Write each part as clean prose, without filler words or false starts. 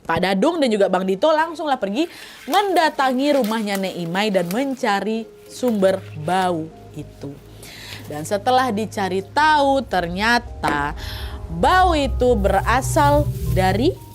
Pak Dadung dan juga Bang Dito langsunglah pergi mendatangi rumahnya Nek Imai dan mencari sumber bau itu. Dan setelah dicari tahu ternyata bau itu berasal dari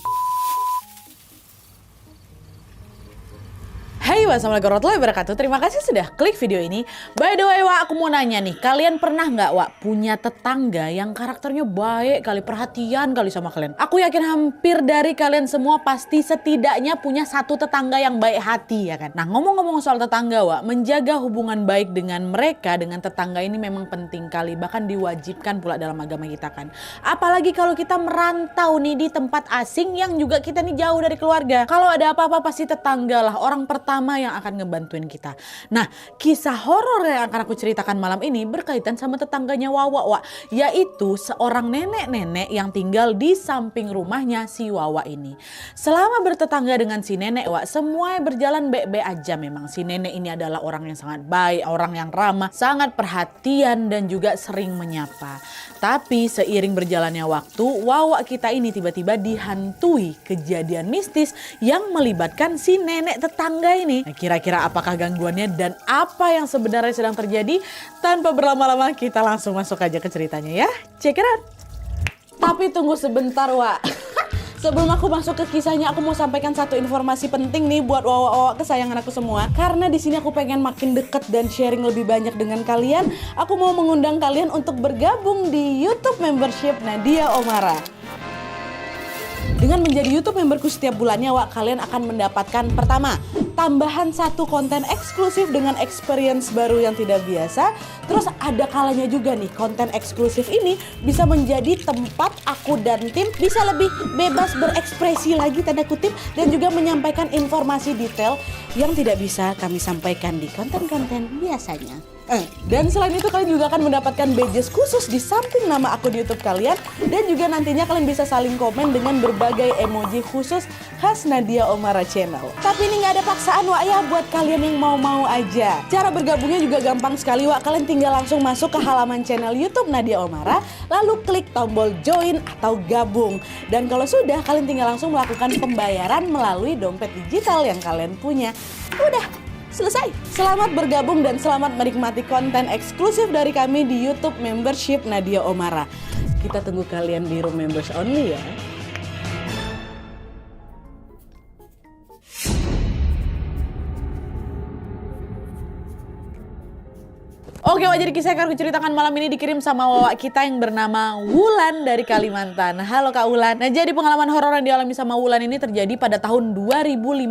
Hai, wassalamualaikum warahmatullahi wabarakatuh. Terima kasih sudah klik video ini. By the way, Wak, aku mau nanya nih, kalian pernah nggak, Wak, punya tetangga yang karakternya baik kali, perhatian kali sama kalian? Aku yakin hampir dari kalian semua pasti setidaknya punya satu tetangga yang baik hati, ya kan? Nah, ngomong-ngomong soal tetangga, Wak, menjaga hubungan baik dengan mereka, dengan tetangga ini memang penting kali, bahkan diwajibkan pula dalam agama kita kan. Apalagi kalau kita merantau nih di tempat asing yang juga kita nih jauh dari keluarga. Kalau ada apa-apa pasti tetangga lah orang pertama yang akan ngebantuin kita. Nah, kisah horor yang akan aku ceritakan malam ini berkaitan sama tetangganya Wawa, Wak, yaitu seorang nenek-nenek yang tinggal di samping rumahnya si Wawa ini. Selama bertetangga dengan si nenek, Wak, semuanya berjalan baik-baik aja memang. Si nenek ini adalah orang yang sangat baik, orang yang ramah, sangat perhatian dan juga sering menyapa. Tapi seiring berjalannya waktu, Wawa kita ini tiba-tiba dihantui kejadian mistis yang melibatkan si nenek tetangga ini. Nah, kira-kira apakah gangguannya dan apa yang sebenarnya sedang terjadi? Tanpa berlama-lama kita langsung masuk aja ke ceritanya ya. Check it out. Tapi tunggu sebentar, Wak. Sebelum aku masuk ke kisahnya, aku mau sampaikan satu informasi penting nih buat Wawa kesayangan aku semua. Karena di sini aku pengen makin deket dan sharing lebih banyak dengan kalian. Aku mau mengundang kalian untuk bergabung di YouTube membership Nadia Omara. Dengan menjadi YouTube memberku setiap bulannya, Wak, kalian akan mendapatkan pertama, tambahan satu konten eksklusif dengan experience baru yang tidak biasa. Terus ada kalanya juga nih, konten eksklusif ini bisa menjadi tempat aku dan tim bisa lebih bebas berekspresi lagi tanda kutip dan juga menyampaikan informasi detail yang tidak bisa kami sampaikan di konten-konten biasanya. Dan selain itu kalian juga akan mendapatkan badges khusus di samping nama akun YouTube kalian. Dan juga nantinya kalian bisa saling komen dengan berbagai emoji khusus khas Nadia Omara Channel. Tapi ini gak ada paksaan, Wak, ya, buat kalian yang mau-mau aja. Cara bergabungnya juga gampang sekali, Wak. Kalian tinggal langsung masuk ke halaman channel YouTube Nadia Omara, lalu klik tombol join atau gabung. Dan kalau sudah, kalian tinggal langsung melakukan pembayaran melalui dompet digital yang kalian punya. Udah selesai. Selamat bergabung dan selamat menikmati konten eksklusif dari kami di YouTube membership Nadia Omara. Kita tunggu kalian di room members only ya. Oke, Wak, jadi kisah yang aku ceritakan malam ini dikirim sama Wawa kita yang bernama Wulan dari Kalimantan. Halo Kak Wulan. Nah, jadi pengalaman horor yang dialami sama Wulan ini terjadi pada tahun 2015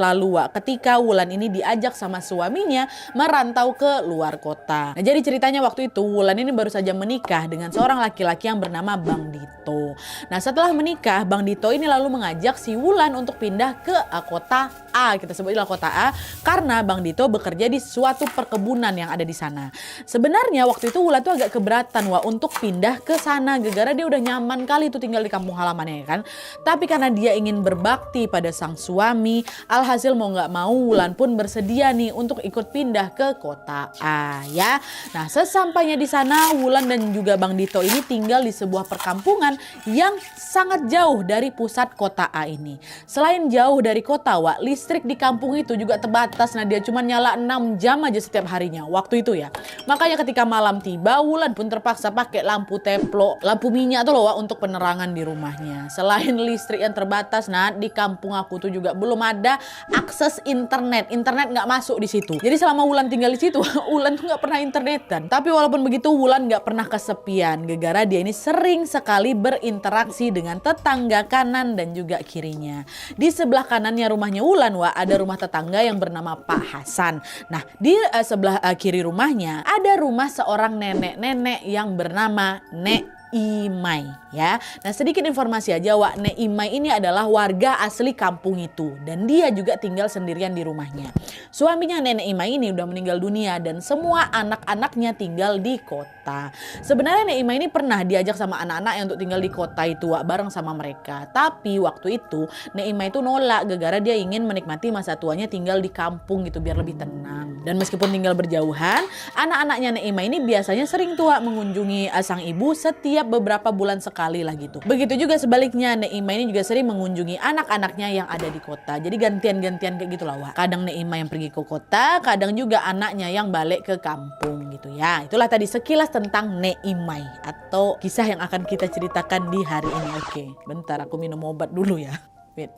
lalu, Wak, ketika Wulan ini diajak sama suaminya merantau ke luar kota. Nah, jadi ceritanya waktu itu Wulan ini baru saja menikah dengan seorang laki-laki yang bernama Bang Dito. Nah, setelah menikah, Bang Dito ini lalu mengajak si Wulan untuk pindah ke kota A, kita sebutlah kota A, karena Bang Dito bekerja di suatu perkebunan yang ada di sana. Sebenarnya waktu itu Wulan tuh agak keberatan, Wak, untuk pindah ke sana gara-gara dia udah nyaman kali itu tinggal di kampung halamannya, kan. Tapi karena dia ingin berbakti pada sang suami, alhasil mau nggak mau Wulan pun bersedia nih untuk ikut pindah ke kota A, ya. Nah, sesampainya di sana Wulan dan juga Bang Dito ini tinggal di sebuah perkampungan yang sangat jauh dari pusat kota A ini. Selain jauh dari kota, Wak, listrik di kampung itu juga terbatas. Nah, dia cuma nyala 6 jam aja setiap harinya waktu itu ya. Makanya ketika malam tiba, Wulan pun terpaksa pakai lampu teplo, lampu minyak tuh loh, Wak, untuk penerangan di rumahnya. Selain listrik yang terbatas, nah di kampung aku tuh juga belum ada akses internet. Internet nggak masuk di situ. Jadi selama Wulan tinggal di situ, Wulan tuh nggak pernah internetan. Tapi walaupun begitu, Wulan nggak pernah kesepian. Gara-gara dia ini sering sekali berinteraksi dengan tetangga kanan dan juga kirinya. Di sebelah kanannya rumahnya Wulan, Wak, ada rumah tetangga yang bernama Pak Hasan. Nah, di sebelah kiri rumahnya ada rumah seorang nenek-nenek yang bernama Nek Imai, ya. Nah, sedikit informasi aja, Wak, Nek Imai ini adalah warga asli kampung itu dan dia juga tinggal sendirian di rumahnya. Suaminya Nenek Imai ini udah meninggal dunia dan semua anak-anaknya tinggal di kota. Sebenarnya Nek Imai ini pernah diajak sama anak-anaknya untuk tinggal di kota itu, Wak, bareng sama mereka. Tapi waktu itu Nek Imai itu nolak gara-gara dia ingin menikmati masa tuanya tinggal di kampung gitu biar lebih tenang. Dan meskipun tinggal berjauhan, anak-anaknya Nek Imai ini biasanya sering tuh, Wak, mengunjungi sang ibu setiap setiap beberapa bulan sekali lah gitu. Begitu juga sebaliknya, Neima ini juga sering mengunjungi anak-anaknya yang ada di kota. Jadi gantian-gantian kayak gitu lah Wak. Kadang Neima yang pergi ke kota, kadang juga anaknya yang balik ke kampung gitu ya. Itulah tadi sekilas tentang Neimai atau kisah yang akan kita ceritakan di hari ini. Oke, bentar aku minum obat dulu ya. Wait.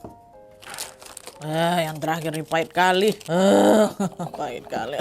Yang terakhir nih pahit kali. Pahit kali.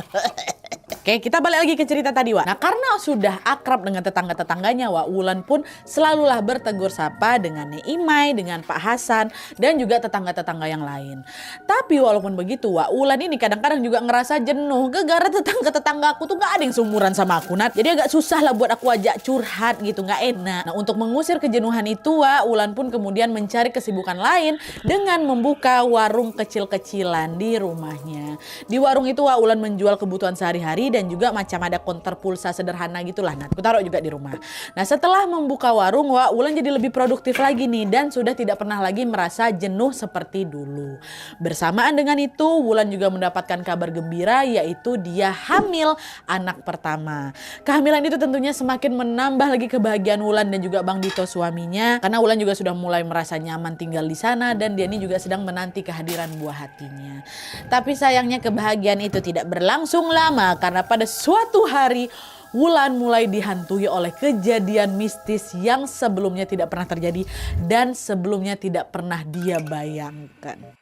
Oke, kita balik lagi ke cerita tadi, Wak. Nah, karena sudah akrab dengan tetangga-tetangganya, Wak, Wulan pun selalulah bertegur sapa dengan Neimai, dengan Pak Hasan, dan juga tetangga-tetangga yang lain. Tapi walaupun begitu, Wak, Wulan ini kadang-kadang juga ngerasa jenuh. Gara-gara tetangga-tetangga aku tuh gak ada yang seumuran sama aku, Nat. Jadi agak susah lah buat aku ajak curhat gitu, gak enak. Nah, untuk mengusir kejenuhan itu, Wak, Wulan pun kemudian mencari kesibukan lain dengan membuka warung kecil-kecilan di rumahnya. Di warung itu, Wak, Wulan menjual kebutuhan sehari-hari dan juga macam ada konter pulsa sederhana gitulah. Nah, aku taruh juga di rumah. Nah, setelah membuka warung, Wak, Wulan jadi lebih produktif lagi nih dan sudah tidak pernah lagi merasa jenuh seperti dulu. Bersamaan dengan itu, Wulan juga mendapatkan kabar gembira, yaitu dia hamil anak pertama. Kehamilan itu tentunya semakin menambah lagi kebahagiaan Wulan dan juga Bang Dito suaminya, karena Wulan juga sudah mulai merasa nyaman tinggal di sana dan dia ini juga sedang menanti kehadiran buah hatinya. Tapi sayangnya kebahagiaan itu tidak berlangsung lama karena pada suatu hari Wulan mulai dihantui oleh kejadian mistis yang sebelumnya tidak pernah terjadi dan sebelumnya tidak pernah dia bayangkan.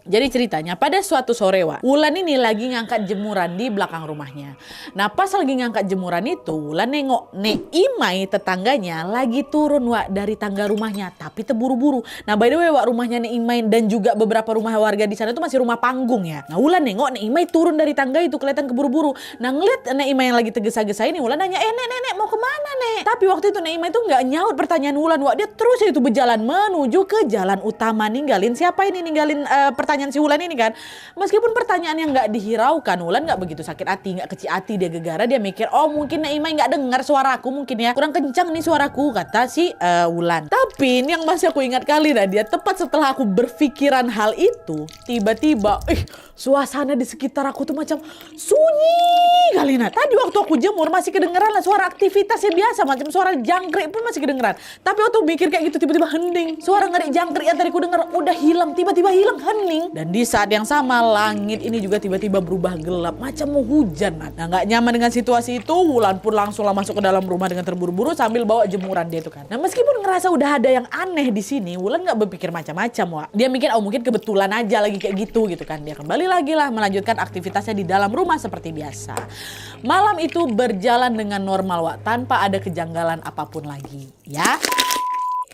Jadi ceritanya pada suatu sore, Wak, Wulan ini lagi ngangkat jemuran di belakang rumahnya. Nah, pas lagi ngangkat jemuran itu, Wulan nengok Neimai tetangganya lagi turun, Wak, dari tangga rumahnya, tapi terburu-buru. Nah, by the way, Wak, rumahnya Neimai dan juga beberapa rumah warga di sana itu masih rumah panggung ya. Nah, Wulan nengok Neimai turun dari tangga itu kelihatan keburu-buru. Nah, ngeliat Neimai yang lagi tergesa-gesa ini, Wulan nanya, Nek, mau kemana, Nek? Tapi waktu itu Neimai itu nggak nyaut pertanyaan Wulan, Wak. Dia terus itu berjalan menuju ke jalan utama. Ninggalin siapa ini? Ninggalin pertanyaan si Wulan ini kan. Meskipun pertanyaan yang nggak dihiraukan, Wulan nggak begitu sakit hati, nggak kecil hati dia gegara. Dia mikir, oh mungkin Neimai nggak dengar suaraku, mungkin ya kurang kencang nih suaraku, kata si Wulan. Tapi ini yang masih aku ingat kali, nah dia tepat setelah aku berpikiran hal itu, tiba-tiba suasana di sekitar aku tuh macam sunyi kali. Nah, tadi waktu aku jemur masih kedengeran lah suara aktivitasnya biasa, macam suara jangkrik pun masih kedengeran. Tapi waktu mikir kayak gitu tiba-tiba hening. Suara ngerik jangkrik yang tadi aku denger udah hilang, tiba-tiba hilang, hening. Dan di saat yang sama langit ini juga tiba-tiba berubah gelap macam mau hujan. Nah, nggak nyaman dengan situasi itu, Wulan pun langsung masuk ke dalam rumah dengan terburu-buru sambil bawa jemuran dia itu kan. Nah, meskipun ngerasa udah ada yang aneh di sini, Wulan nggak berpikir macam-macam, Wak. Dia mikir, oh mungkin kebetulan aja lagi kayak gitu kan. Dia kembali lagi lah melanjutkan aktivitasnya di dalam rumah seperti biasa. Malam itu berjalan dengan normal, Wak, tanpa ada kejanggalan apapun lagi, ya.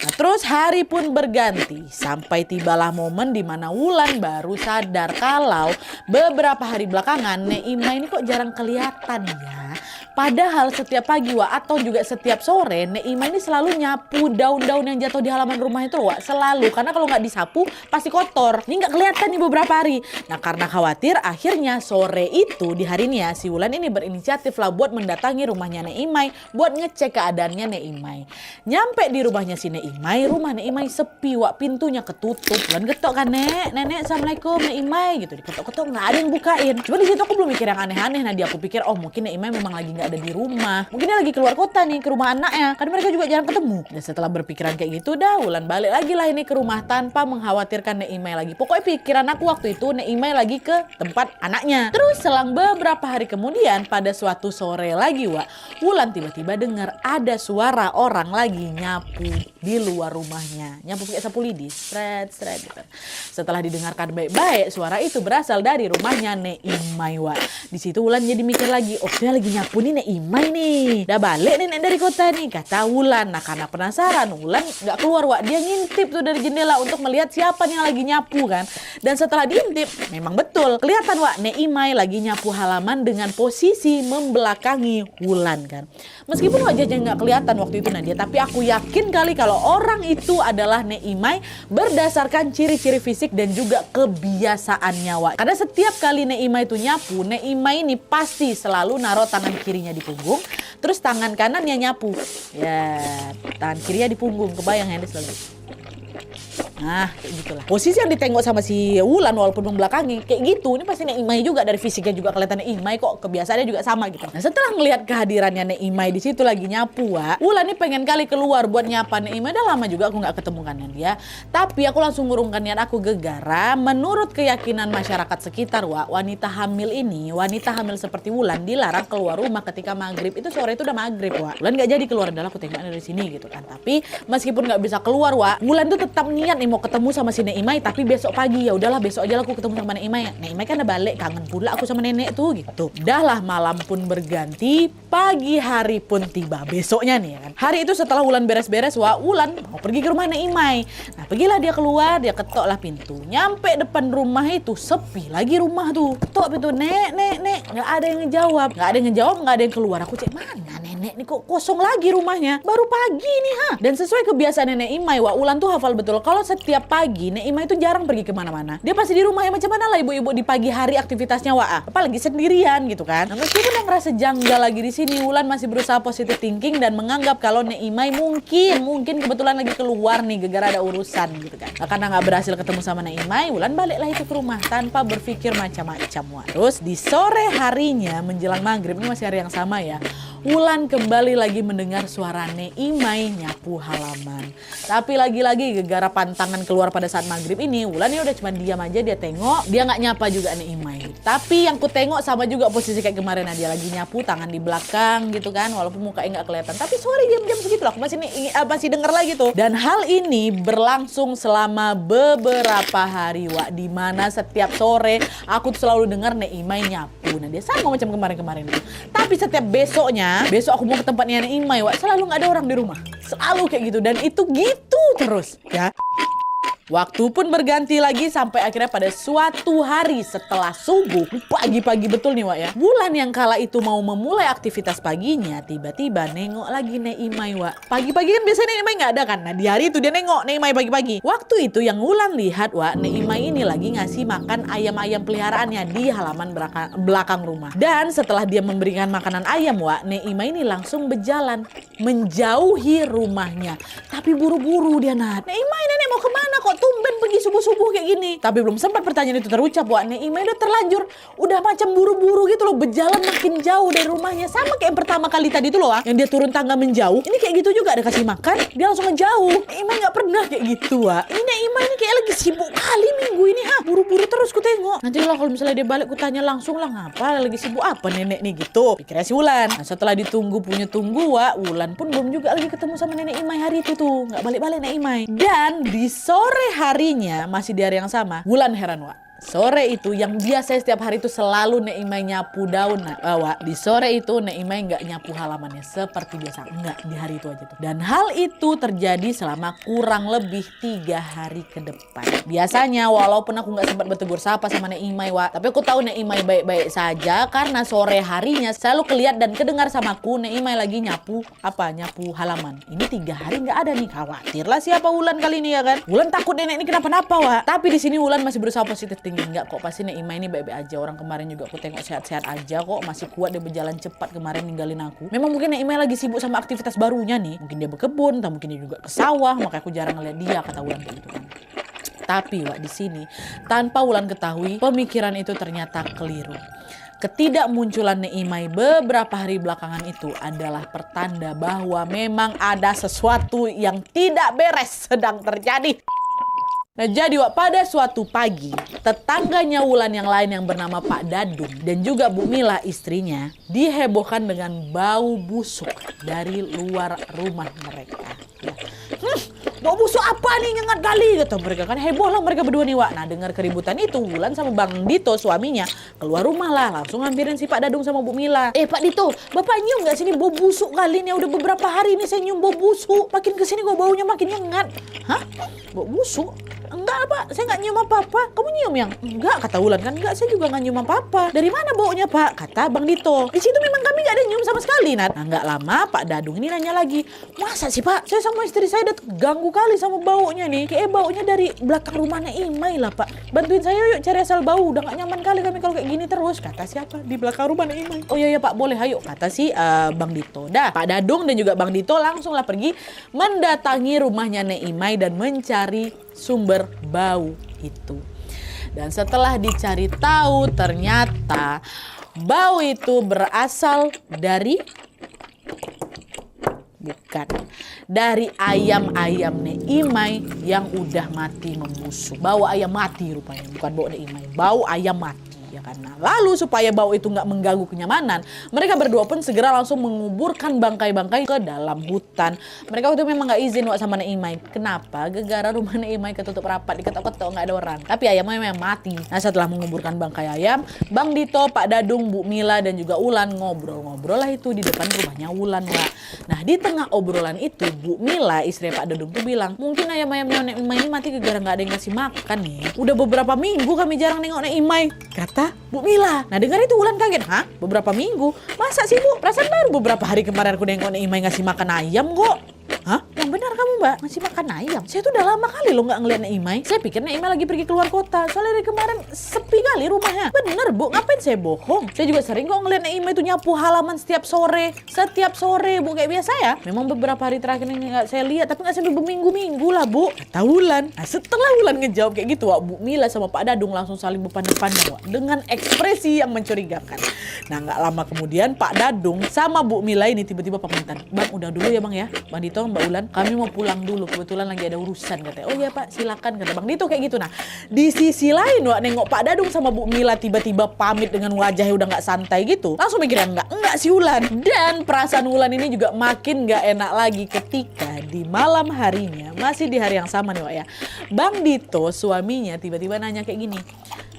Nah, terus hari pun berganti sampai tibalah momen di mana Wulan baru sadar kalau beberapa hari belakangan Neimai ini kok jarang kelihatan ya. Padahal setiap pagi, Wak, atau juga setiap sore Neimai ini selalu nyapu daun-daun yang jatuh di halaman rumah itu, Wak, selalu, karena kalau nggak disapu pasti kotor. Ini nggak kelihatan nih beberapa hari. Nah, karena khawatir, akhirnya sore itu di hari ini ya si Wulan ini berinisiatif lah buat mendatangi rumahnya Neimai buat ngecek keadaannya Neimai. Nyampe di rumahnya si Neimai, rumah Neimai sepi, Wak, pintunya ketutup. Wulan ketok kan, Nenek, Assalamualaikum Neimai gitu. Diketok-ketok nggak ada yang bukain. Cuma di situ aku belum mikir yang aneh-aneh. Nah, aku pikir, oh mungkin Neimai memang lagi nggak ada di rumah. Mungkin dia lagi keluar kota nih ke rumah anaknya. Kan mereka juga jarang ketemu. Dan setelah berpikiran kayak gitu, Wulan balik lagi lah ini ke rumah tanpa mengkhawatirkan Neimai lagi. Pokoknya pikiran aku waktu itu Neimai lagi ke tempat anaknya. Terus selang beberapa hari kemudian pada suatu sore lagi, Wak, Wulan tiba-tiba dengar ada suara orang lagi nyapu di luar rumahnya. Nyapu pakai sapu lidi, sret gitu. Setelah didengarkan baik-baik, suara itu berasal dari rumahnya Neimai, Wak. Di situ Wulan jadi mikir lagi, oh dia lagi nyapu nih Neimai nih. Udah balik nih dari kota nih, kata Wulan. Nah, karena penasaran, Wulan nggak keluar, Wak. Dia ngintip tuh dari jendela untuk melihat siapa nih yang lagi nyapu kan. Dan setelah diintip, memang betul kelihatan, Wak, Neimai lagi nyapu halaman dengan posisi membelakangi Wulan kan. Meskipun wajahnya nggak kelihatan waktu itu Nadia, tapi aku yakin kali kalau orang itu adalah Neimai berdasarkan ciri-ciri fisik dan juga kebiasaannya, Wak. Karena setiap kali Neimai itu nyapu, Neimai ini pasti selalu naruh tangan kirinya di punggung, terus tangan kanannya nyapu. Ya, tangan kirinya di punggung, kebayang ya selalu. Nah, kayak gitulah. Posisi yang ditengok sama si Wulan walaupun membelakangi kayak gitu. Ini pasti Nek Imai juga, dari fisiknya juga kelihatan Nek Imai kok, kebiasaannya juga sama gitu. Nah, setelah ngelihat kehadirannya Nek Imai di situ lagi nyapu, Wak, Wulan nih pengen kali keluar buat nyapa Nek Imai. Udah lama juga aku nggak ketemu kan dia. Tapi aku langsung ngurungkan niat aku gegara. Menurut keyakinan masyarakat sekitar, Wak, wanita hamil seperti Wulan dilarang keluar rumah ketika maghrib. Itu sore itu udah maghrib, Wak. Wulan nggak jadi keluar, adalah aku tengoknya dari sini gitu kan. Tapi meskipun nggak bisa keluar, Wak, Wulan tuh tetap niat nih mau ketemu sama si Nek Imai, tapi besok pagi. Ya udahlah, besok aja lah aku ketemu sama Nek Imai. Nek Imai kan udah balik, kangen pula aku sama nenek tuh gitu. Udahlah, malam pun berganti, pagi hari pun tiba. Besoknya nih ya kan. Hari itu setelah Wulan beres-beres, Wak, Wulan mau pergi ke rumah Nek Imai. Nah, pergilah dia keluar, dia ketok lah pintu. Nyampe depan rumah itu sepi lagi rumah tuh. Ketok pintu, nek, nggak ada yang ngejawab, nggak ada yang keluar. Aku cek mana nenek nih, kok kosong lagi rumahnya. Baru pagi nih, ha. Dan sesuai kebiasaan Nenek Imai, Wak, Wulan tuh hafal betul kalau setiap pagi Nek Imai itu jarang pergi kemana-mana. Dia pasti di rumah. Ya macam mana lah ibu-ibu di pagi hari aktivitasnya, Wak, apalagi sendirian gitu kan. Nah, meskipun yang ngerasa janggal lagi di sini, Wulan masih berusaha positive thinking dan menganggap kalau Nek Imai mungkin kebetulan lagi keluar nih gara-gara ada urusan gitu kan. Nah, karena nggak berhasil ketemu sama Nek Imai, Wulan baliklah itu ke rumah tanpa berpikir macam-macam, Wak. Terus di sore harinya menjelang maghrib, ini masih hari yang sama ya, Wulan kembali lagi mendengar suara Nek Imai nyapu halaman. Tapi lagi-lagi gegara pantangan keluar pada saat maghrib ini, Wulan ya udah cuma diam aja, dia tengok, dia nggak nyapa juga Nek Imai. Tapi yang ku tengok sama juga posisi kayak kemarin, dia lagi nyapu, tangan di belakang gitu kan, walaupun mukanya nggak kelihatan. Tapi suara diam-diam segitu lah, aku masih denger lagi tuh. Dan hal ini berlangsung selama beberapa hari, Wak, di mana setiap sore aku tuh selalu dengar Nek Imai nyapu. Nah, dia sama macam kemarin itu. Tapi setiap besok aku mau ke tempatnya Nek Imai, Wak, selalu nggak ada orang di rumah. Selalu kayak gitu, dan itu gitu terus ya. Waktu pun berganti lagi sampai akhirnya pada suatu hari setelah subuh, pagi-pagi betul nih, Wak, ya. Wulan yang kala itu mau memulai aktivitas paginya, tiba-tiba nengok lagi Nek Imai, Wak. Pagi-pagi kan biasanya Nek Imai nggak ada kan. Nah, di hari itu dia nengok Nek Imai pagi-pagi. Waktu itu yang Wulan lihat, Wak, Nek Imai ini lagi ngasih makan ayam-ayam peliharaannya di halaman belakang rumah. Dan setelah dia memberikan makanan ayam, Wak, Nek Imai ini langsung berjalan menjauhi rumahnya. Tapi buru-buru dia, Nek Imai, nenek mau kemana kok tumben pergi subuh-subuh kayak gini? Tapi belum sempat pertanyaan itu terucap, Wak, Nek Imai udah terlanjur, udah macam buru-buru gitu loh, berjalan makin jauh dari rumahnya. Sama kayak yang pertama kali tadi tuh loh, Wak, yang dia turun tangga menjauh. Ini kayak gitu juga, ada kasih makan, dia langsung menjauh. Nek Imai nggak pernah kayak gitu, Wak. Ini Nek Imai ini kayak lagi sibuk kali minggu ini, buru-buru terus ku tengok. Nanti lah kalau misalnya dia balik, ku tanya langsung lah, ngapa lagi sibuk apa nenek nih gitu, pikirnya si Wulan. Nah, setelah ditunggu, Wak, Wulan pun belum juga lagi ketemu sama Nenek Imai hari itu tuh, nggak balik-balik Nek Imai. Dan di sore harinya, masih di hari yang sama, Wulan heran, Wak. Sore itu yang biasa setiap hari itu selalu Nek Imai nyapu daun, Wak. Di sore itu Nek Imai nggak nyapu halamannya seperti biasa, nggak, di hari itu aja tuh. Dan hal itu terjadi selama kurang lebih 3 hari ke depan. Biasanya walaupun aku nggak sempat bertegur sapa sama Nek Imai, Wak, tapi aku tahu Nek Imai baik-baik saja karena sore harinya selalu kelihatan dan kedengar sama aku Nek Imai lagi nyapu halaman. Ini 3 hari nggak ada nih, khawatir lah siapa Wulan kali ini ya kan. Wulan takut nenek ini kenapa-napa, Wak. Tapi di sini Wulan masih berusaha positif thinking. Enggak kok, pasti Nek Imai ini baik-baik aja. Orang kemarin juga aku tengok sehat-sehat aja kok, masih kuat, dia berjalan cepat kemarin ninggalin aku. Memang mungkin Nek Imai lagi sibuk sama aktivitas barunya nih, mungkin dia berkebun, atau mungkin dia juga ke sawah, makanya aku jarang ngeliat dia, kata Wulan kayak gitu kan. Tapi, Wak, di sini tanpa Wulan ketahui, pemikiran itu ternyata keliru. Ketidakmunculan Nek Imai beberapa hari belakangan itu adalah pertanda bahwa memang ada sesuatu yang tidak beres sedang terjadi. Nah, jadi, Wak, pada suatu pagi, tetangganya Wulan yang lain yang bernama Pak Dadung dan juga Bu Mila istrinya dihebohkan dengan bau busuk dari luar rumah mereka. Bau busuk apa nih, nyengat kali, kata mereka kan. Heboh lah mereka berdua nih, Wak. Nah, dengar keributan itu, Wulan sama Bang Dito suaminya keluar rumah lah, langsung ngampirin si Pak Dadung sama Bu Mila. Pak Dito, Bapak nyium gak sini bau busuk kali nih? Udah beberapa hari ini saya nyium bau busuk. Makin kesini kok baunya makin nyengat. Hah? Bau busuk? Enggak, Pak, saya nggak nyium apa-apa. Kamu nyium yang? Enggak, kata Wulan kan. Enggak, saya juga nggak nyium apa-apa. Dari mana baunya, Pak? Kata Bang Dito. Di situ memang kami nggak ada nyium sama sekali, Nat. Nah, nggak lama Pak Dadung ini nanya lagi. Masa sih, Pak? Saya sama istri saya udah ganggu kali sama baunya nih. Kayak baunya dari belakang rumahnya Imai lah, Pak. Bantuin saya yuk cari asal bau. Udah nggak nyaman kali kami kalau kayak gini terus. Kata siapa? Di belakang rumahnya Imai. Oh iya, Pak, boleh, ayo. Kata si Bang Dito. Dah, Pak Dadung dan juga Bang Dito langsung lah pergi mendatangi rumahnya Nek Imai dan mencari sumber bau itu. Dan setelah dicari tahu, ternyata bau itu berasal dari ayam-ayam Neimai yang udah mati membusuk. Bau ayam mati rupanya, bukan bau Neimai, bau ayam mati. Ya kan? Nah, lalu supaya bau itu nggak mengganggu kenyamanan, mereka berdua pun segera langsung menguburkan bangkai-bangkai ke dalam hutan. Mereka waktu itu memang nggak izin sama Neimai. Kenapa? Gara-gara rumah Neimai ketutup rapat, diketok-ketok nggak ada orang. Tapi ayamnya memang mati. Nah, setelah menguburkan bangkai ayam, Bang Dito, Pak Dadung, Bu Mila dan juga Ulan ngobrol-ngobrol lah itu di depan rumahnya Ulan, Wak. Nah, di tengah obrolan itu Bu Mila, istri Pak Dadung tuh bilang, mungkin ayam-ayamnya Neimai ini mati gara-gara nggak ada yang ngasih makan nih. Udah beberapa minggu kami jarang nengok Neimai, kata Bu Mila. Nah, dengar itu Ulan kaget. Hah? Beberapa minggu? Masa sih, Bu? Perasaan baru beberapa hari kemarin aku nengok Neimai ngasih makan ayam kok. Hah? Yang benar kamu, Mbak? Ngasih makan ayam? Saya tuh udah lama kali loh nggak ngeliat Neimai. Saya pikir Neimai lagi pergi keluar kota. Soalnya dari kemarin sepi kali rumahnya. Bener, Bu. Ngapain saya bohong? Saya juga sering kok ngeliat Neimai itu nyapu halaman setiap sore. Setiap sore, Bu. Kayak biasa ya. Memang beberapa hari terakhir ini nggak saya lihat. Tapi nggak sampai berminggu-minggu lah, Bu. Kata Ulan. Nah, setelah Ulan ngejawab kayak gitu, Wak, Bu Mila sama Pak Dadung langsung saling berpandang-pandang, Wak, dengan ekspresi yang mencurigakan. Nah, nggak lama kemudian Pak Dadung sama Bu Mila ini tiba-tiba pamitan. Bang, udah dulu ya, Bang ya. Bang Dito, Mbak Ulan, kami mau pulang dulu. Kebetulan lagi ada urusan, katanya. Oh iya, Pak, silakan, kata Bang Dito kayak gitu. Nah, di sisi lain, Wak, nengok Pak Dadung sama Bu Mila tiba-tiba pamit dengan wajahnya udah nggak santai gitu. Langsung mikirnya enggak si Ulan. Dan perasaan Ulan ini juga makin nggak enak lagi ketika di malam harinya, masih di hari yang sama nih, Wak ya. Bang Dito, suaminya, tiba-tiba nanya kayak gini.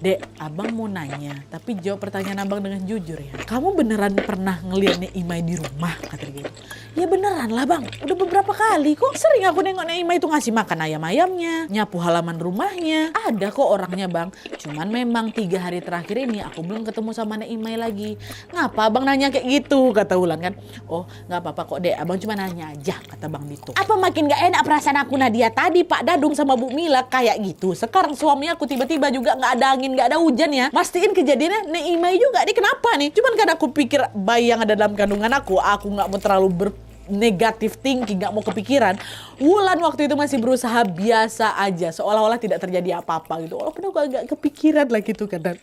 Dek, abang mau nanya, tapi jawab pertanyaan abang dengan jujur ya. Kamu beneran pernah ngeliat Neimai di rumah? Kata dia gitu. Ya beneran lah, Bang. Udah beberapa kali kok. Sering aku nengok Neimai itu ngasih makan ayam-ayamnya, nyapu halaman rumahnya. Ada kok orangnya, Bang. Cuman memang 3 hari terakhir ini aku belum ketemu sama Neimai lagi. Ngapa abang nanya kayak gitu? Kata Ulan kan. Oh, gak apa-apa kok, Dek. Abang cuma nanya aja, kata Bang Dito. Apa makin gak enak perasaan aku Nadia tadi, Pak Dadung sama Bu Mila kayak gitu. Sekarang suami aku tiba-tiba juga gak ada angin, gak ada hujan ya. Mastiin kejadiannya Neimai juga. Ini kenapa nih? Cuman karena aku pikir bayi yang ada dalam kandungan aku gak mau terlalu negatif thinking, gak mau kepikiran. Wulan waktu itu masih berusaha biasa aja, seolah-olah tidak terjadi apa-apa gitu. Walaupun aku agak kepikiran lah gitu kadang.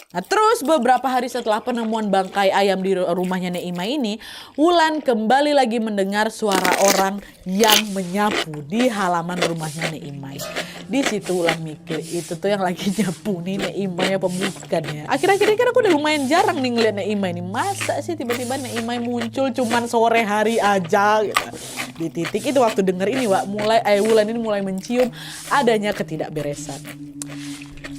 Nah, terus beberapa hari setelah penemuan bangkai ayam di rumahnya Neimai ini, Wulan kembali lagi mendengar suara orang yang menyapu di halaman rumahnya Neimai. Di situ Wulan mikir, itu tuh yang lagi nyapu nih Neimai apa bukan ya? Akhir-akhir ini kan aku udah lumayan jarang nih ngeliat Neimai ini. Masa sih tiba-tiba Neimai muncul cuman sore hari aja gitu. Di titik itu waktu denger ini, Wak, Wulan ini mulai mencium adanya ketidakberesan.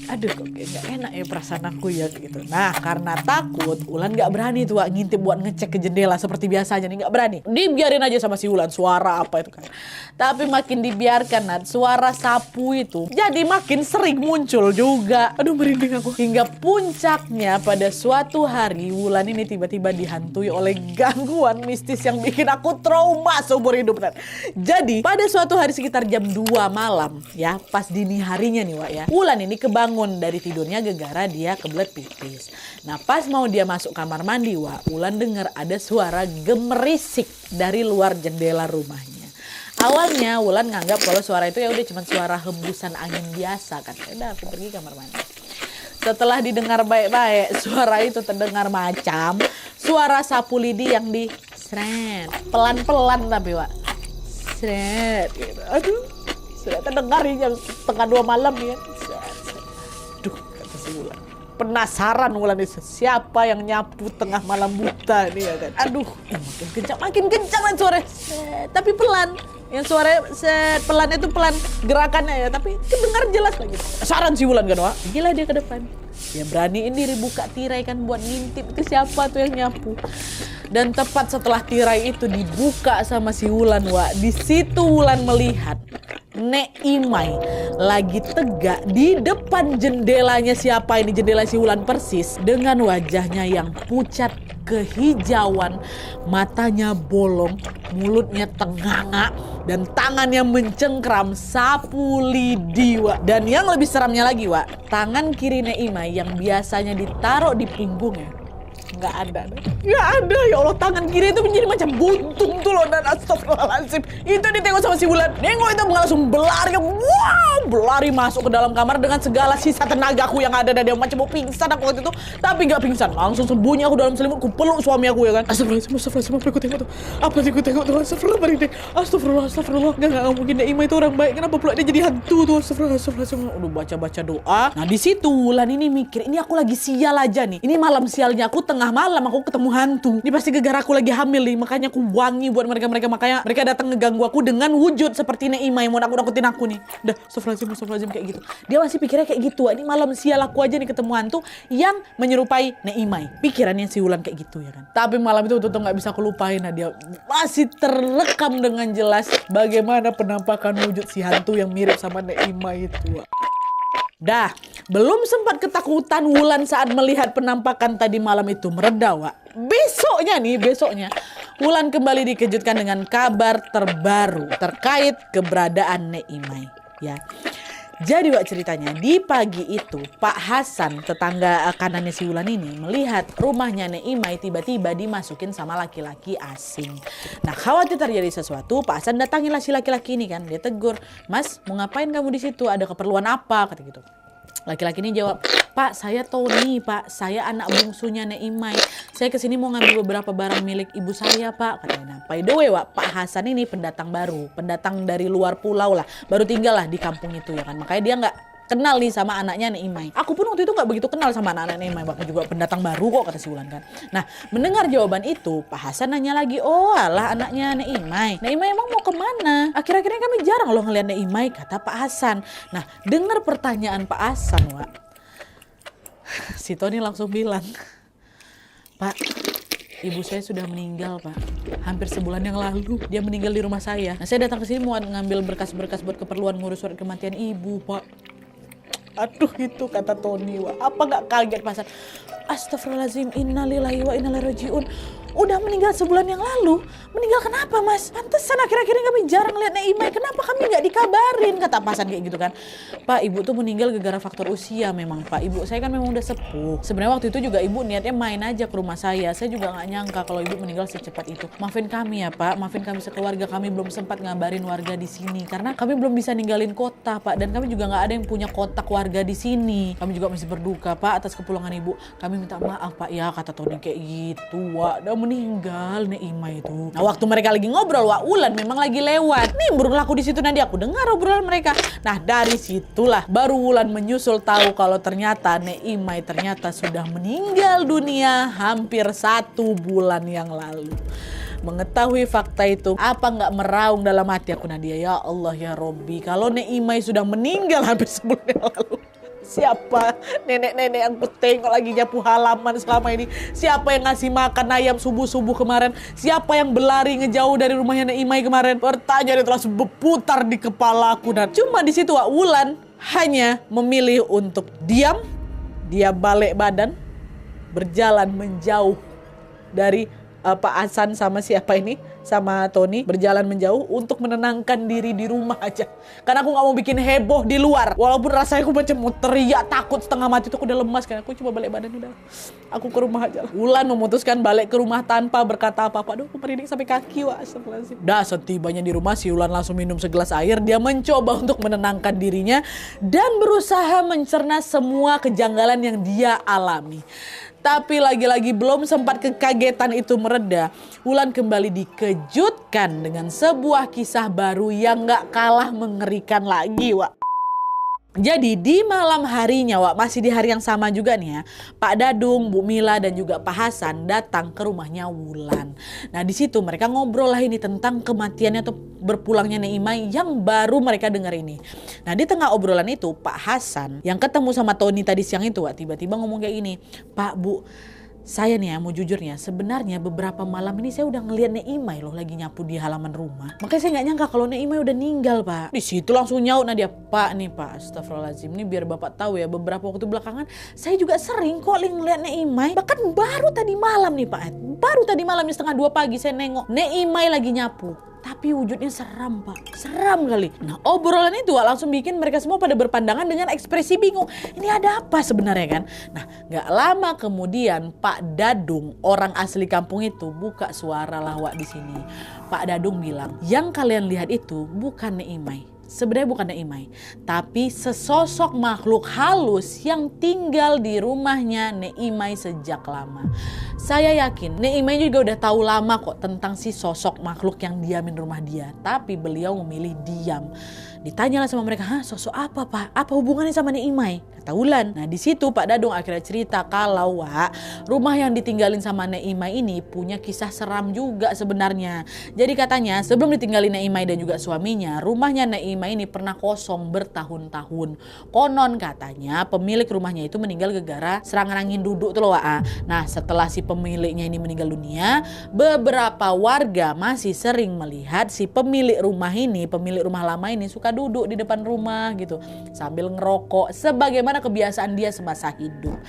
Aduh, kok gak enak ya perasaan aku ya gitu. Nah, karena takut, Ulan gak berani tuh, Wak, ngintip buat ngecek ke jendela seperti biasanya nih, gak berani. Dibiarin aja sama si Ulan, suara apa itu kan. Tapi makin dibiarkan, Nat, suara sapu itu jadi makin sering muncul juga. Aduh, merinding aku. Hingga puncaknya pada suatu hari, Ulan ini tiba-tiba dihantui oleh gangguan mistis yang bikin aku trauma seumur hidup, Nat. Jadi, pada suatu hari sekitar jam 2 malam, ya, pas dini harinya nih, Wak ya, Ulan ini kebangun dari tidurnya gegara dia kebelet pipis. Nah, pas mau dia masuk kamar mandi, Wak, Ulan dengar ada suara gemerisik dari luar jendela rumahnya. Awalnya Ulan nganggap kalau suara itu ya udah cuma suara hembusan angin biasa kan. Udah, aku pergi kamar mandi. Setelah didengar baik-baik, suara itu terdengar macam suara sapu lidi yang di sret, pelan-pelan tapi, Wak. Sret gitu. Aduh, sudah terdengar jam setengah 2 malam ya. Aduh, kata si Wulan. Penasaran Wulan itu siapa yang nyapu tengah malam buta nih ya kan. Aduh, makin kencang kan suara. Tapi pelan. Yang suara pelan itu pelan gerakannya ya, tapi kedengar jelas lagi. Penasaran si Wulan kan, Wak. Gila dia ke depan. Dia beraniin diri buka tirai kan buat ngintip itu siapa tuh yang nyapu. Dan tepat setelah tirai itu dibuka sama si Wulan, Wak, di situ Wulan melihat Neimai lagi tegak di depan jendelanya siapa ini, jendela si Wulan persis, dengan wajahnya yang pucat kehijauan, matanya bolong, mulutnya tenganga, dan tangannya mencengkram sapu lidi, Wak. Dan yang lebih seramnya lagi, Wak, tangan kiri Neimai yang biasanya ditaruh di punggungnya Nggak ada. Nggak ada, ya Allah, tangan kiri itu menjadi macam buntung tuh loh. Dan astagfirullahaladzim, itu ditengok sama si Wulan. Nengok itu langsung berlari, wow, berlari masuk ke dalam kamar dengan segala sisa tenagaku yang ada. Dan dia macam mau pingsan aku waktu itu, tapi nggak pingsan, langsung sembunyi aku dalam selimut, ku peluk suami aku ya kan. Astagfirullahaladzim, apa aku tengok tuh? Apa sih aku tengok tuh? Astagfirullah, nggak mungkin Naimah itu orang baik, kenapa pula dia jadi hantu tuh? Astagfirullahaladzim, udah baca doa. Nah di situ Wulan ini mikir, ini aku lagi sial aja nih, ini malam sialnya aku, tengah malam aku ketemu hantu, ini pasti gara-gara aku lagi hamil nih, makanya aku wangi buat mereka, makanya mereka datang ngeganggu aku dengan wujud seperti Naimah yang mau nakut-nakutin aku nih. Udah, astagfirullahaladzim kayak gitu. Dia masih pikirnya kayak gitu, ini malam sial aku aja nih ketemu hantu yang menyerupai Naimah. Pikirannya si Wulan kayak gitu ya kan. Tapi malam itu tuh nggak bisa aku lupain. Nah dia masih terekam dengan jelas bagaimana penampakan wujud si hantu yang mirip sama Naimah itu. Dah, belum sempat ketakutan Wulan saat melihat penampakan tadi malam itu mereda, Wak. Besoknya, Wulan kembali dikejutkan dengan kabar terbaru terkait keberadaan Naimah, ya. Jadi Wak, ceritanya di pagi itu Pak Hasan, tetangga kanannya si Wulan ini, melihat rumahnya Naimah tiba-tiba dimasukin sama laki-laki asing. Nah khawatir terjadi sesuatu, Pak Hasan datangilah si laki-laki ini kan. Dia tegur, "Mas, mau ngapain kamu di situ? Ada keperluan apa?" kata gitu. Laki-laki ini jawab, "Pak, saya Tony, Pak. Saya anak bungsunya Naimah. Saya kesini mau ngambil beberapa barang milik ibu saya, Pak," katanya. Nah, by the way, Wak, Pak Hasan ini pendatang baru, pendatang dari luar pulau lah, baru tinggal lah di kampung itu ya kan. Makanya dia nggak kenal nih sama anaknya Naimah. Aku pun waktu itu nggak begitu kenal sama anak-anak Naimah, aku juga pendatang baru kok, kata si Wulan kan. Nah, mendengar jawaban itu, Pak Hasan nanya lagi, "Oh alah, anaknya Naimah. Naimah emang mau kemana? Akhir-akhirnya kami jarang loh ngeliat Naimah," kata Pak Hasan. Nah, dengar pertanyaan Pak Hasan, Wak, si Tony langsung bilang, "Pak, ibu saya sudah meninggal, Pak. Hampir sebulan yang lalu dia meninggal di rumah saya. Nah, saya datang ke sini mau ngambil berkas-berkas buat keperluan ngurus surat kematian ibu, Pak." Aduh, itu kata Tony, Wak. Apa gak kaget pasar? Astagfirullahaladzim, innalillahi wa inna ilaihi rajiun. Udah meninggal sebulan yang lalu. Meninggal kenapa, Mas? Pantesan akhir-akhir ini kami jarang lihat Naimah. Kenapa kami gak dikabarin? Kata Pasan kayak gitu kan. "Pak, ibu tuh meninggal gara-gara faktor usia memang, Pak. Ibu saya kan memang udah sepuh. Sebenarnya waktu itu juga ibu niatnya main aja ke rumah saya. Saya juga gak nyangka kalau ibu meninggal secepat itu. Maafin kami ya, Pak. Maafin kami sekeluarga. Kami belum sempat ngabarin warga di sini karena kami belum bisa ninggalin kota, Pak. Dan kami juga gak ada yang punya kontak warga di sini. Kami juga masih berduka, Pak, atas kepulangan ibu. Kami minta maaf, Pak, ya," kata Tony kayak gitu, Wak. Udah meninggal Naimah itu. Nah, waktu mereka lagi ngobrol, Wak, Wulan memang lagi lewat. Nimbrung laku di situ, nanti aku dengar obrolan mereka. Nah, dari situlah baru Wulan menyusul tahu kalau ternyata Naimah ternyata sudah meninggal dunia hampir 1 bulan yang lalu. Mengetahui fakta itu, apa nggak meraung dalam hati aku, Nadia, ya Allah ya Robbi, kalau Naimah sudah meninggal hampir sebulan yang lalu, siapa nenek-nenek yang tengok lagi nyapu halaman selama ini? Siapa yang ngasih makan ayam subuh-subuh kemarin? Siapa yang berlari ngejauh dari rumahnya Naimah kemarin? Pertanyaan itu langsung berputar di kepala aku. Dan cuma di situ Wak, Wulan hanya memilih untuk diam. Dia balik badan, berjalan menjauh dari Pak Hasan sama siapa ini, sama Tony, berjalan menjauh untuk menenangkan diri di rumah aja. Karena aku gak mau bikin heboh di luar. Walaupun rasanya aku macam mau teriak, takut setengah mati tuh, aku udah lemas kan. Aku coba balik badan udah. Aku ke rumah aja lah. Wulan memutuskan balik ke rumah tanpa berkata apa-apa. Aduh, aku merinding sampai kaki, Wak. Astagfirullahaladzim. Dah, setibanya di rumah, si Wulan langsung minum segelas air. Dia mencoba untuk menenangkan dirinya dan berusaha mencerna semua kejanggalan yang dia alami. Tapi lagi-lagi belum sempat kekagetan itu mereda, Wulan kembali dikejutkan dengan sebuah kisah baru yang gak kalah mengerikan lagi, Wak. Jadi di malam harinya, Wak, masih di hari yang sama juga nih ya, Pak Dadung, Bu Mila dan juga Pak Hasan datang ke rumahnya Wulan. Nah di situ mereka ngobrol lah ini tentang kematiannya atau berpulangnya Naimah yang baru mereka dengar ini. Nah di tengah obrolan itu Pak Hasan yang ketemu sama Tony tadi siang itu, Wak, tiba-tiba ngomong kayak gini, "Pak, Bu, saya nih ya mau jujurnya, sebenarnya beberapa malam ini saya udah ngeliat Naimah loh lagi nyapu di halaman rumah. Makanya saya nggak nyangka kalau Naimah udah ninggal, Pak." Di situ langsung nyaut Nadia, "Pak nih, Pak, astagfirullahaladzim, ini biar Bapak tahu ya, beberapa waktu belakangan saya juga sering kok ngeliat Naimah. Bahkan baru tadi malam nih, Pak, baru tadi malam setengah 2 pagi saya nengok Naimah lagi nyapu. tapi wujudnya seram Pak, seram kali. Nah obrolan itu Wak langsung bikin mereka semua pada berpandangan dengan ekspresi bingung. Ini ada apa sebenarnya kan? Nah gak lama kemudian Pak Dadung, orang asli kampung itu buka suara lah Wak di sini. Pak Dadung bilang, yang kalian lihat itu bukan Nek Imai. Sebenarnya bukan Nek Imai, tapi sesosok makhluk halus yang tinggal di rumahnya Nek Imai sejak lama. Saya yakin Nek Imai juga udah tahu lama kok tentang si sosok makhluk yang diamin rumah dia. Tapi beliau memilih diam. Ditanyalah sama mereka, hah sosok apa Pak? Apa hubungannya sama Nek Imai? Kata Wulan. Nah di situ Pak Dadung akhirnya cerita kalau Wak, rumah yang ditinggalin sama Nek Imai ini punya kisah seram juga sebenarnya. Jadi katanya sebelum ditinggalin Nek Imai dan juga suaminya, rumahnya Nek Imai ini pernah kosong bertahun-tahun. Konon katanya pemilik rumahnya itu meninggal gara-gara serangan angin duduk tuh loh Wak. Nah setelah si pemiliknya ini meninggal dunia, beberapa warga masih sering melihat si pemilik rumah ini, pemilik rumah lama ini suka duduk di depan rumah gitu sambil ngerokok sebagaimana kebiasaan dia semasa hidup.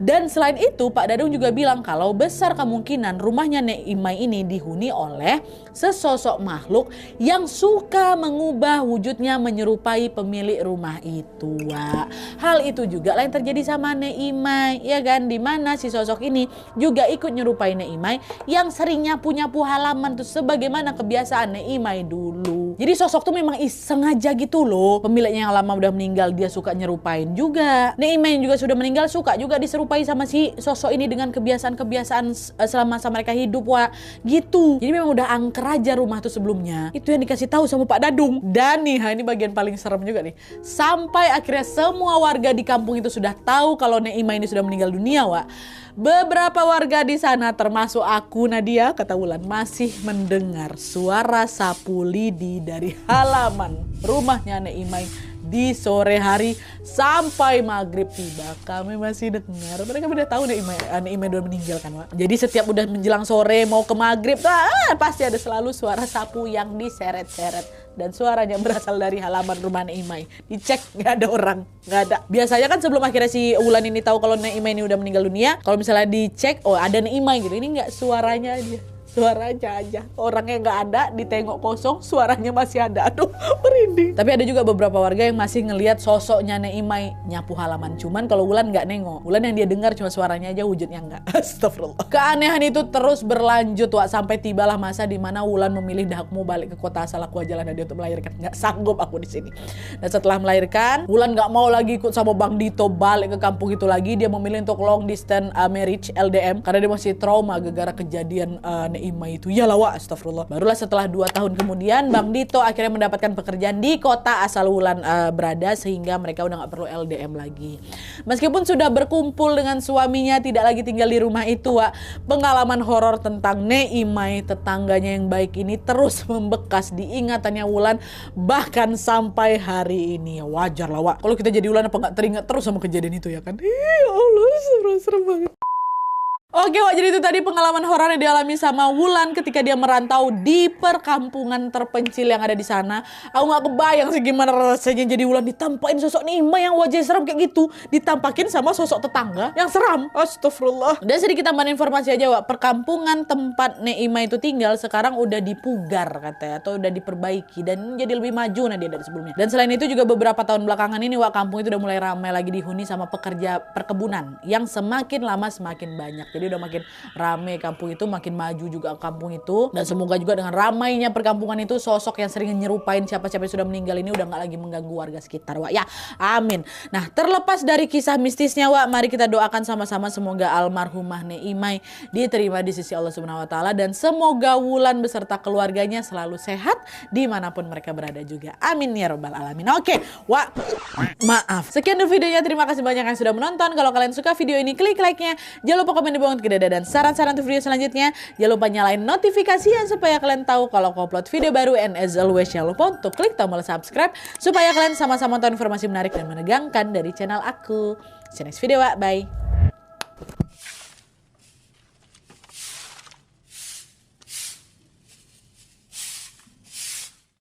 Dan selain itu Pak Dadung juga bilang kalau besar kemungkinan rumahnya Nek Imai ini dihuni oleh sesosok makhluk yang suka mengubah wujudnya menyerupai pemilik rumah itu Wak. Hal itu juga yang terjadi sama Nek Imai ya kan, dimana si sosok ini juga ikut nyerupai Nek Imai yang seringnya punya halaman tuh sebagaimana kebiasaan Nek Imai dulu. Jadi sosok tuh memang sengaja gitu loh. Pemiliknya yang lama udah meninggal dia suka nyerupain juga. Nek Imai yang juga sudah meninggal suka juga diserupai sama si sosok ini dengan kebiasaan-kebiasaan selama masa mereka hidup Wak. Gitu. Jadi memang udah angker aja rumah tuh sebelumnya. Itu yang dikasih tahu sama Pak Dadung. Dan nih ini bagian paling serem juga nih. Sampai akhirnya semua warga di kampung itu sudah tahu kalau Nek Imai ini sudah meninggal dunia Wak. Beberapa warga di sana termasuk aku Nadia, kata Wulan, masih mendengar suara sapu lidi dari halaman rumahnya Nek Imai di sore hari sampai maghrib tiba. Kami masih dengar. Mereka udah tahu Nek Imai udah meninggal kan Wak. Jadi setiap udah menjelang sore mau ke maghrib pasti ada selalu suara sapu yang diseret-seret. Dan suaranya berasal dari halaman rumah Nek Imai. Dicek nggak ada orang, nggak ada. Biasanya kan sebelum akhirnya si Wulan ini tahu kalau Nek Imai ini udah meninggal dunia, kalau misalnya dicek, oh ada Nek Imai gitu. Ini nggak, suaranya aja. Suaranya aja, orangnya nggak ada, ditengok kosong, suaranya masih ada. Aduh, merinding. Tapi ada juga beberapa warga yang masih ngelihat sosoknya Nek Imai nyapu halaman. Cuman kalau Wulan nggak nengok, Wulan yang dia dengar cuma suaranya aja, wujudnya nggak. Astagfirullah. Keanehan itu terus berlanjut Wak, sampai tibalah masa di mana Wulan memilih dah mau balik ke kota asal aku aja lah dia untuk melahirkan. Nggak sanggup aku di sini. Dan setelah melahirkan, Wulan nggak mau lagi ikut sama Bang Dito balik ke kampung itu lagi. Dia memilih untuk long distance marriage LDM karena dia masih trauma gara-gara kejadian Nek Imai itu. Ya Wak, astagfirullah. Barulah setelah 2 tahun kemudian Bang Dito akhirnya mendapatkan pekerjaan di kota asal Wulan berada, sehingga mereka udah gak perlu LDM lagi. Meskipun sudah berkumpul dengan suaminya, tidak lagi tinggal di rumah itu Wak, pengalaman horor tentang Nek Imai, tetangganya yang baik ini, terus membekas di ingatannya Wulan bahkan sampai hari ini. Ya wajar lah Wak, kalau kita jadi Wulan apa gak teringat terus sama kejadian itu ya kan. Ya Allah, serem banget. Oke Wak, jadi itu tadi pengalaman horor yang dialami sama Wulan ketika dia merantau di perkampungan terpencil yang ada di sana. Aku gak kebayang sih gimana rasanya jadi Wulan ditampakin sosok Nek Imai yang wajahnya seram kayak gitu, ditampakin sama sosok tetangga yang seram. Astagfirullah. Dan sedikit tambahan informasi aja Wak, perkampungan tempat Nek Imai itu tinggal sekarang udah dipugar katanya, atau udah diperbaiki dan jadi lebih maju dari sebelumnya. Dan selain itu juga beberapa tahun belakangan ini Wak, kampung itu udah mulai ramai lagi dihuni sama pekerja perkebunan yang semakin lama semakin banyak. Jadi udah makin rame kampung itu, makin maju juga kampung itu. Dan semoga juga dengan ramainya perkampungan itu, sosok yang sering nyerupain siapa-siapa yang sudah meninggal ini udah gak lagi mengganggu warga sekitar Wak. Ya amin. Nah terlepas dari kisah mistisnya Wak, mari kita doakan sama-sama semoga almarhumah Nek Imai diterima di sisi Allah Subhanahu Wa Taala, dan semoga Wulan beserta keluarganya selalu sehat dimanapun mereka berada juga. Amin ya robbal alamin. Oke Wak, maaf. Sekian dulu videonya. Terima kasih banyak yang sudah menonton. Kalau kalian suka video ini, klik like-nya. Jangan lupa komen di bawah untuk dan saran-saran untuk video selanjutnya. Jangan lupa nyalain notifikasinya supaya kalian tahu kalau aku upload video baru. And as always, jangan lupa untuk klik tombol subscribe supaya kalian sama-sama tahu informasi menarik dan menegangkan dari channel aku. See you next video Wak. Bye.